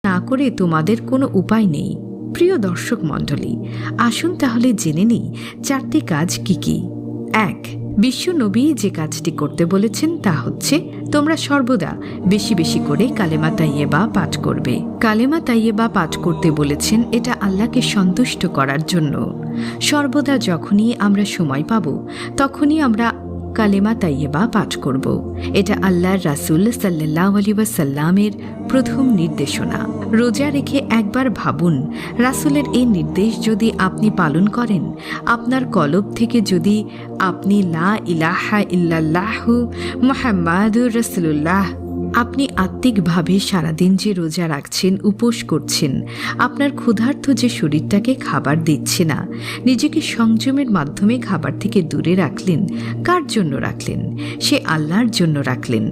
না করে তোমাদের কোনো উপায় নেই। প্রিয় দর্শক মণ্ডলী, আসুন তাহলে জেনে নিই 4টি কাজ কি কি। 1, বিশ্ব নবী যে কাজটি করতে বলেছেন তা হচ্ছে তোমরা সর্বদা বেশি বেশি করে কালেমা তাইয়েবা পাঠ করবে। কালেমা তাইয়েবা পাঠ করতে বলেছেন এটা আল্লাহকে সন্তুষ্ট করার জন্য। সর্বদা যখনই আমরা সময় পাব তখনই আমরা কালেমা তাইয়েবা পাঠ করব। এটা আল্লাহর রাসূল সাল্লাল্লাহু আলাইহি ওয়াসাল্লামের প্রথম নির্দেশনা। রোজা রেখে একবার ভাবুন, রাসূলের এই নির্দেশ যদি আপনি পালন করেন, আপনার কলব থেকে যদি আপনি লা ইলাহা ইল্লাল্লাহু মুহাম্মাদুর রাসূলুল্লাহ, আপনি আত্মিকভাবে সারাদিন যে রোজা রাখছেন, উপোস করছেন, আপনার ক্ষুধার্ত যে শরীরটাকে খাবার দিচ্ছে না, নিজেকে সংযমের মাধ্যমে খাবার থেকে দূরে রাখলেন, কার জন্য রাখলেন? সে আল্লাহর জন্য রাখলেন।